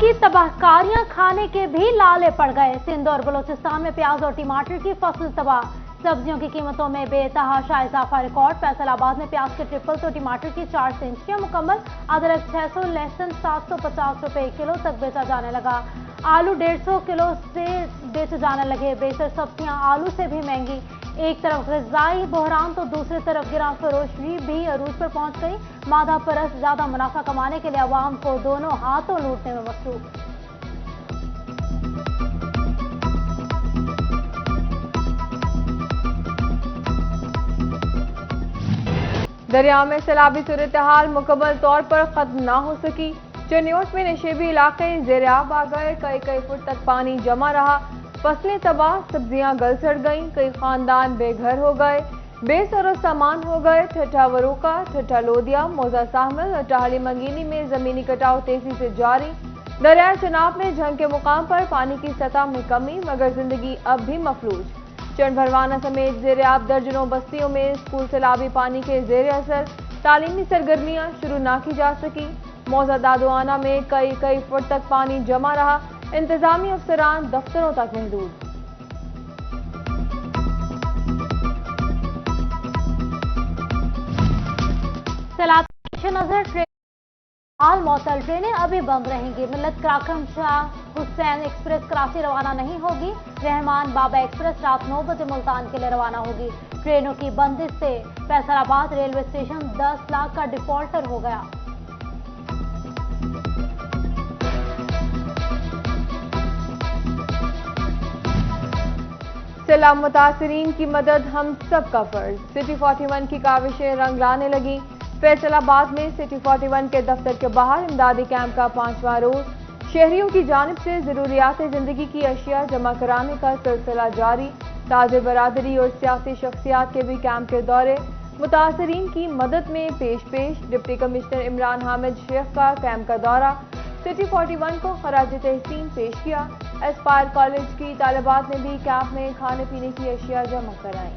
की तबाहकारियां खाने के भी लाले पड़ गए। सिंध और बलोचिस्तान में प्याज और टमाटर की फसल तबाह। सब्जियों की कीमतों में बेतहाशा इजाफा रिकॉर्ड। फैसलाबाद में प्याज के ट्रिपल तो टमाटर की 4 सेंचियां मुकम्मल। अदरक 600, लहसुन 750 रुपए किलो तक बेचा जाने लगा। आलू 150 किलो से बेचे जाने लगे। बेशर सब्जियां आलू से भी महंगी। एक तरफ ग़िज़ाई बहरान तो दूसरी तरफ गिरां फरोशी भी अरूज पर पहुंच गई। मादा परस्त ज्यादा मुनाफा कमाने के लिए अवाम को दोनों हाथों लूटने में मसरूफ। दरिया में सैलाबी सूरत हाल मुकम्मल तौर पर खत्म ना हो सकी। चनियोट में नशेबी इलाके ज़ेर-आब आ गए। कई फुट तक पानी जमा रहा। फसलें तबाह, सब्जियां गल सड़ गईं। कई खानदान बेघर हो गए, बेसरो सामान हो गए। ठट्ठा वरोका, ठट्ठा लोदिया, मौजा साहमल और टाहली मंगीनी में जमीनी कटाव तेजी से जारी। दरिया चनाब में जंग के मुकाम पर पानी की सतह में कमी, मगर जिंदगी अब भी मफलूज। चंड भरवाना समेत ज़ेर-आब दर्जनों बस्तियों में स्कूल सैलाबी पानी के ज़ेर असर। तालीमी सरगर्मियां शुरू ना की जा सकी। मौजा दादुआना में कई फुट तक पानी जमा रहा। इंतजामी अफसरान दफ्तरों तक महदूद। सैलाब नजर हाल मौतल ट्रेनें अभी बंद रहेंगी। मिल्लत कराकम शाह हुसैन एक्सप्रेस कराची रवाना नहीं होगी। रहमान बाबा एक्सप्रेस रात 9 बजे मुल्तान के लिए रवाना होगी। ट्रेनों की बंदिश से फैसलाबाद रेलवे स्टेशन 10 लाख का डिफॉल्टर हो गया। सैलाब मुतासरीन की मदद हम सब का फर्ज। सिटी 41 की काविशें रंग लाने लगी। फैसलाबाद में सिटी 41 के दफ्तर के बाहर इमदादी कैंप का 5वां रोज। शहरियों की जानिब से जरूरियात जिंदगी की अशिया जमा कराने का सिलसिला जारी। ताजिर बरादरी और सियासी शख्सियात के भी कैंप के दौरे। मुतासरीन की मदद में पेश। डिप्टी कमिश्नर इमरान हामिद शेख का कैंप का दौरा। सिटी 41 को खराज तहसीन पेश किया। एस्पायर कॉलेज की तालिबात ने भी कैंप में खाने पीने की अशिया जमा कराई।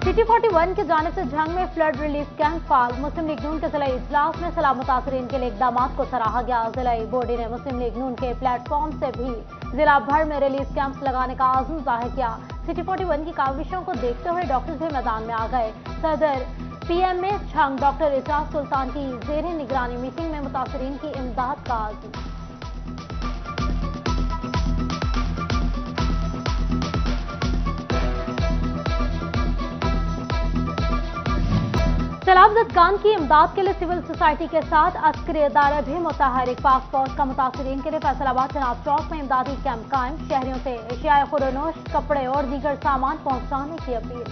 सिटी 41 की जानिब से जंग में फ्लड रिलीफ कैंप फाल। मुस्लिम लीग नून के जिला इजलास में सैलाब मुतासरीन के लिए इकदाम को सराहा गया। जिला बॉडी ने मुस्लिम लीग नून के प्लेटफॉर्म से भी जिला भर में रिलीफ कैंप्स लगाने का आज़म जाहिर किया। सिटी 41 की काविशों को देखते हुए डॉक्टर्स भी मैदान में आ गए। सदर PMA छंग डॉक्टर इजाज सुल्तान की ज़ेरे निगरानी मीटिंग में मुतासरीन की इमदाद का आज़म। सैलाब ज़दगान की इमदाद के लिए सिविल सोसाइटी के साथ अस्करी इदारे भी मुतहरिक। पाक फौज का मुतासरीन के लिए फैसलाबाद चनाब चौक में इमदादी कैंप कायम। शहरियों से एशियाए खुरनोश, कपड़े और दीगर सामान पहुंचाने की अपील।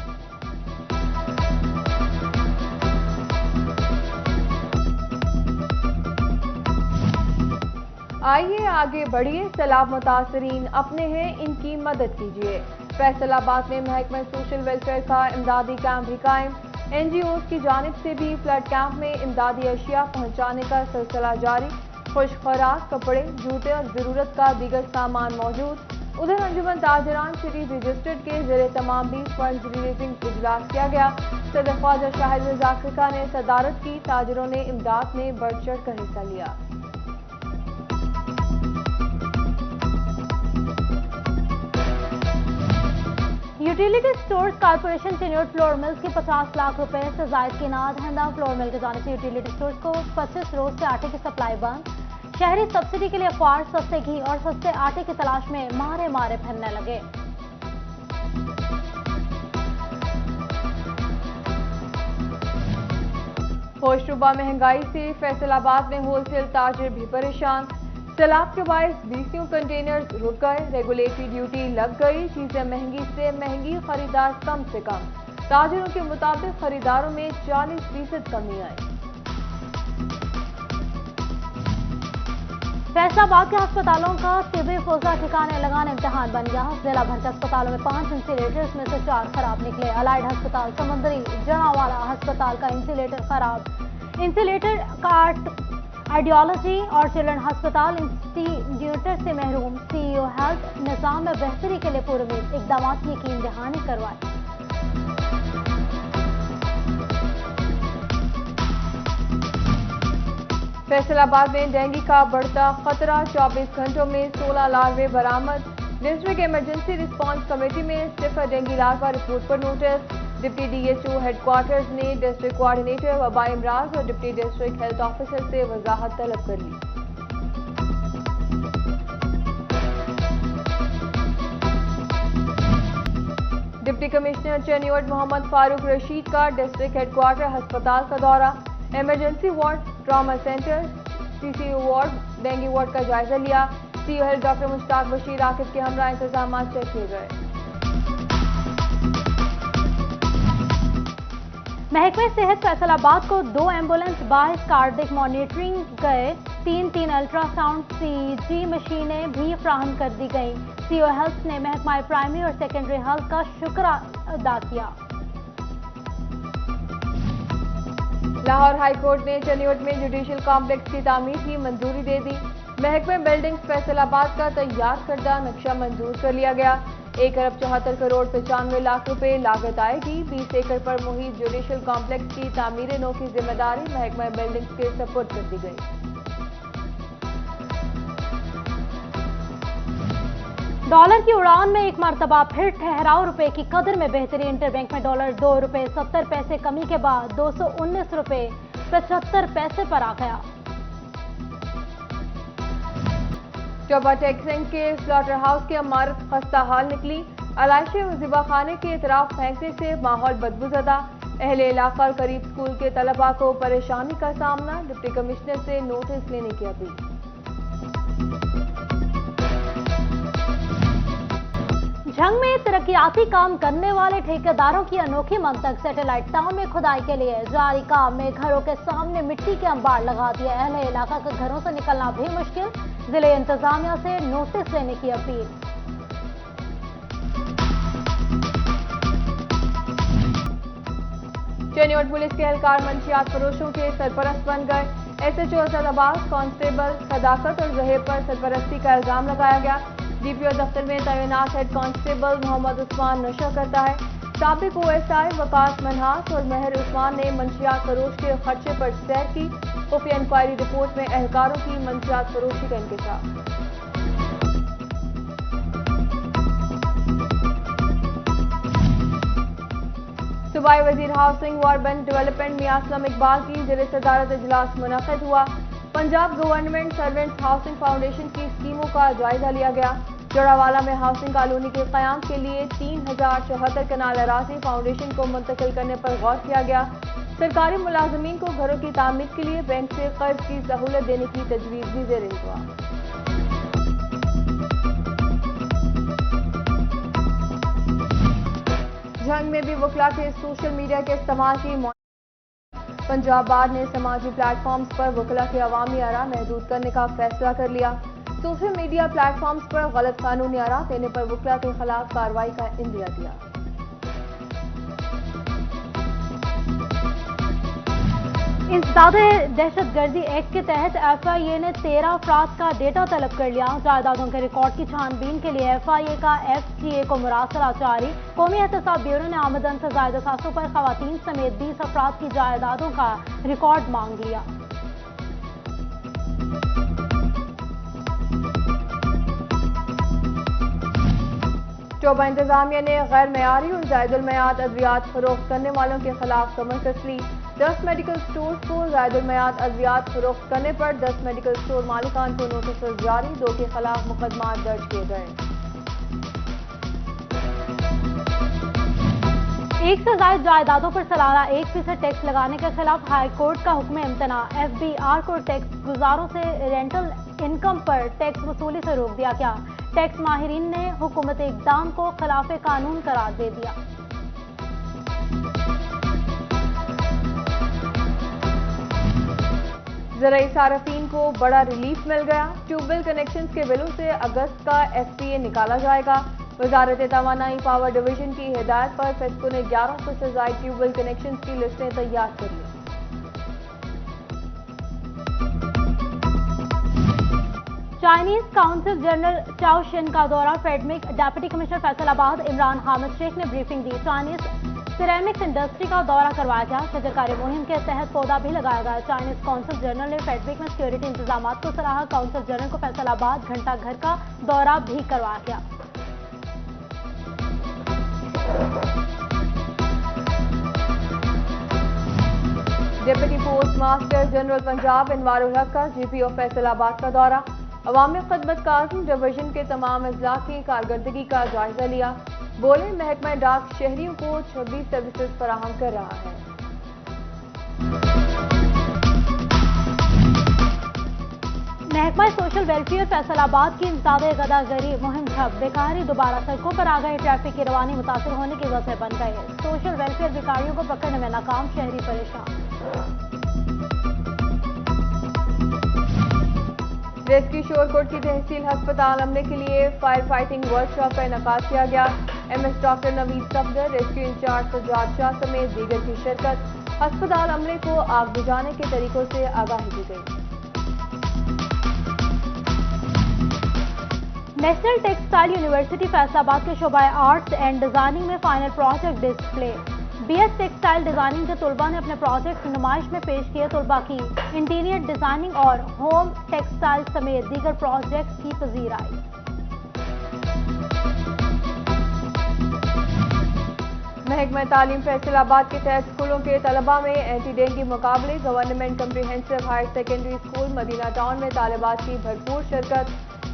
आइए आगे बढ़िए, सैलाब मुतासरीन अपने हैं, इनकी मदद कीजिए। फैसलाबाद में महकमा सोशल वेलफेयर का इमदादी कैंप भी कायम। NGOs की जानिब से भी फ्लड कैंप में इमदादी अशिया पहुंचाने का सिलसिला जारी। खुश्क खुराक, कपड़े, जूते और जरूरत का दीगर सामान मौजूद। उधर अंजुमन ताजरान सिटी रजिस्टर्ड के ज़ेरे तमाम 20 फंड रिलीजिंग इजलास किया गया। सदर ख्वाजा शाहिद रज़ा खां ने सदारत की। ताजरों ने इमदाद में बढ़ चढ़ कर हिस्सा लिया। Utility stores corporation Chiniot flour mills की 50 लाख रुपए से जायद की नाद। हंदा फ्लोर मिल की जानिब से यूटिलिटी स्टोर्स को 25 रोज से आटे की सप्लाई बंद। शहरी सब्सिडी के लिए ख्वार सस्ते घी और सस्ते आटे की तलाश में मारे फिरने लगे। होशरुबा महंगाई से फैसलाबाद में होलसेल ताजिर भी परेशान। सैलाब के बायस 20 कंटेनर्स रुक गए। रेगुलेटरी ड्यूटी लग गई। चीजें महंगी से महंगी, खरीदार कम से कम। ताजिरों के मुताबिक खरीदारों में 40% कमी आई। फैसलाबाद के अस्पतालों का तिबी फौजा ठिकाने लगाना इम्तिहान बन गया। जिला भर के अस्पतालों में 5 इंसीलेटर्स में से 4 खराब निकले। अलाइड अस्पताल, समुद्री जहांवाला अस्पताल का इंसीलेटर खराब। इंसीलेटर काट आइडियोलॉजी और चिल्ड्रन अस्पताल इंस्टीट्यूटर से महरूम। CEO हेल्थ निजाम में बेहतरी के लिए पुरुद इकदाम की यकीन दहानी करवाए। फैसल आबाद में डेंगू का बढ़ता खतरा, 24 घंटों में 16 लार्वे बरामद। डिस्ट्रिक्ट इमरजेंसी रिस्पांस कमेटी में सिर्फ डेंगू लार्वा रिपोर्ट पर नोटिस। डिप्टी डीएचओ हेडक्वार्टर्स ने डिस्ट्रिक्ट कोऑर्डिनेटर वबा इमराज और डिप्टी डिस्ट्रिक्ट हेल्थ ऑफिसर से वजाहत तलब कर ली। डिप्टी कमिश्नर चेन्नौर मोहम्मद फारूक रशीद का डिस्ट्रिक्ट हेडक्वार्टर अस्पताल का दौरा। Emergency ward, trauma centre, CCU ward, dengue ward का जायजा लिया। CO health doctor Mushtaq Bashir Aqib के हमरा इंतजाम चेक किए गए। महकमे सेहत फैसलाबाद को 2 एम्बुलेंस, 22 कार्डिक मॉनिटरिंग गए, 3 अल्ट्रासाउंड सीजी मशीनें भी फ्राहम कर दी गईं। सीओ हेल्थ ने महकमा प्राइमरी और सेकेंडरी हेल्थ का शुक्र अदा किया। लाहौर हाई कोर्ट ने चेन्नौर में जुडिशल कॉम्प्लेक्स की तामीर की मंजूरी दे दी। महकमे बिल्डिंग्स फैसलाबाद का तैयार करदा नक्शा मंजूर कर लिया गया। 1 अरब 74 करोड़ 95 लाख रुपए लागत आएगी। 20 एकड़ पर मुहित जुडिशल कॉम्प्लेक्स की तामीर नो की जिम्मेदारी महकमा बिल्डिंग्स के सपुर्द कर दी गई। डॉलर की उड़ान में एक मरतबा फिर ठहराव, रुपए की कदर में बेहतरी। इंटरबैंक में डॉलर 2 रुपए 70 पैसे कमी के बाद 219 रुपए 75 पैसे पर आ गया। चौबा टैक्सिंग के स्लॉटर हाउस की इमारत खस्ता हाल निकली। अलाइशे ज़िबा खाने के इतराफ फेंकने से माहौल बदबूज़दा। अहले इलाका और करीब स्कूल के तलबा को परेशानी का सामना। डिप्टी कमिश्नर से नोटिस लेने की अपील। झंग में तरक्याती काम करने वाले ठेकेदारों की अनोखी मंतक। सैटेलाइट टाउन में खुदाई के लिए जारी काम में घरों के सामने मिट्टी के अंबार लगा दिए। अहले इलाका के घरों से निकलना भी मुश्किल। जिले इंतजामिया से नोटिस लेने की अपील। चेन्नौर पुलिस के एहलकार मंशियात फरोशों के सरपरस्त बन गए। एसएचओ असदाबाद कांस्टेबल सदाकत और जहेब पर सरपरस्ती का इल्जाम लगाया गया। डीपीओ दफ्तर में तैनात हेड कांस्टेबल मोहम्मद उस्मान नशा करता है। साबिक ओएसआई वकास मनहास और मेहर उस्मान ने मंशियात फरोश के खर्चे पर सैर की। खुफिया इंक्वायरी रिपोर्ट में एहलकारों की मंशियात फरोशी का इंकशाफ। सूबाई वजीर हाउसिंग व अर्बन डेवलपमेंट मियां असलम इकबाल की ज़ेर सदारत इजलास मुनक़िद हुआ। Punjab government servants housing foundation की स्कीमों का जायजा लिया गया। जोड़ावाला में हाउसिंग कॉलोनी के क़याम के लिए 3074 कनाल अराज़ी फाउंडेशन को मुंतकिल करने पर गौर किया गया। सरकारी मुलाजमीन को घरों की तामीर के लिए बैंक से कर्ज की सहूलत देने की तजवीज़ भी ज़ेर इंतज़ाम। झंग में भी वकला के सोशल मीडिया के इस्तेमाल की। पंजाब बार ने समाजी प्लेटफॉर्म्स पर वकला के अवामी आरा महदूद करने का फैसला कर लिया। सोशल मीडिया प्लेटफॉर्म्स पर गलत कानूनी आरा देने पर वकला के खिलाफ कार्रवाई का इंदिया दिया। इंसदादे दहशतगर्दी एक्ट के तहत एफआईए ने 13 अफराद का डेटा तलब कर लिया। जायदादों के रिकॉर्ड की छानबीन के लिए एफआईए का एफटीए को मुरासला जारी। कौमी एहतसाब ब्यूरो ने आमदन से ज़ायद असासों पर खवातीन समेत 20 अफराद की जायदादों का रिकॉर्ड मांग लिया। चौबा इंतजामिया ने गैर मयारी और जायदुल मयाद अद्वियात फरोख्त करने वालों के खिलाफ कमर कस ली। 10 मेडिकल स्टोर्स को जायदुल मयाद अद्वियात फरोख्त करने पर 10 मेडिकल स्टोर मालिकान को नोटिस जारी। 2 के खिलाफ मुकदमा दर्ज किए गए। 1 से ज्यादा जायदादों पर सालाना 1% टैक्स लगाने के खिलाफ हाई कोर्ट का हुक्म इम्तना। एफबीआर को टैक्स गुजारों से रेंटल इनकम पर टैक्स वसूली से रोक दिया गया। टैक्स माहिरीन ने हुकूमत इक़दाम को खिलाफ कानून करार दे दिया। ज़राई सारफीन को बड़ा रिलीफ मिल गया। ट्यूबवेल कनेक्शन के बिलों से अगस्त का एफपीए निकाला जाएगा। वजारत तवानाई पावर डिवीजन की हिदायत पर फेस्को ने 1100 से ज़ायद ट्यूबवेल कनेक्शन की लिस्टें तैयार कर ली। चाइनीज काउंसिल जनरल चाओ शिन का दौरा। फेडमिक डेप्यूटी कमिश्नर फैसलाबाद इमरान हामिद शेख ने ब्रीफिंग दी। चाइनीज सिरेमिक्स इंडस्ट्री का दौरा करवाया गया। शजरकारी मुहिम के तहत पौधा भी लगाया गया। चाइनीज कौंसल जनरल ने फेडरिक में सिक्योरिटी इंतजाम को सराहा। कौंसल जनरल को फैसलाबाद घंटा घर का दौरा भी करवाया गया। Deputy post master general Punjab Inwarul Haq का GPO फैसलाबाद का दौरा। अवामी खिदमत काज़ी डिवीजन के तमाम अजला की कारकर्दगी का जायजा लिया। बोले महकमा डाक शहरियों को 26 सर्विसेज फराहम कर रहा है। महकमा सोशल वेलफेयर फैसलाबाद की इमदाद गदागरी मुहिम ठप। बेकारी दोबारा सड़कों पर आ गए। ट्रैफिक की रवानी मुतासर होने की वजह बन गए। सोशल वेलफेयर बेकारियों को पकड़ने में नाकाम। शहरी परेशान। रेस्क्यू शोरकोट की तहसील अस्पताल अमले के लिए फायर फाइटिंग वर्कशॉप का इनेकाद किया गया। MS doctor Naveed Safdar, rescue incharge Sajjad Shah समेत दीगर की शिरकत। अस्पताल अमले को आग बुझाने के तरीकों से आगाही दी गई। नेशनल टेक्सटाइल यूनिवर्सिटी फैसलाबाद के शोबाए आर्ट्स एंड डिजाइनिंग में final project display. BS textile designing के तलबा ने अपने प्रोजेक्ट नुमाइश में पेश किए। तलबा की इंटीरियर डिजाइनिंग और होम टेक्सटाइल समेत दीगर प्रोजेक्ट की पजीराई। महकमा तालीम फैसलाबाद के तहत स्कूलों के तलबा में एंटी डेंगू मुकाबले। Government comprehensive higher secondary school Madina town में तालिबात की भरपूर शिरकत।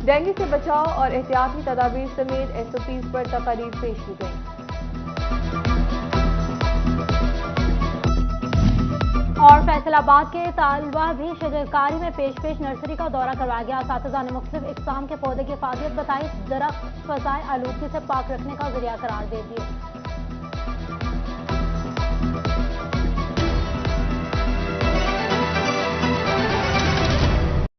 डेंगू से बचाव और एहतियाती तदाबीर समेत SOPs पर तकारीर पेश की गई। और फैसलाबाद के तालबा भी शजरकारी में पेश नर्सरी का दौरा करवाया गया। असातिज़ा ने मुख्तलिफ इक़साम के पौधे की इफादियत बताई। दरख्त फ़ज़ाए आलूगी से पाक रखने का ज़रिया करार दे दिए।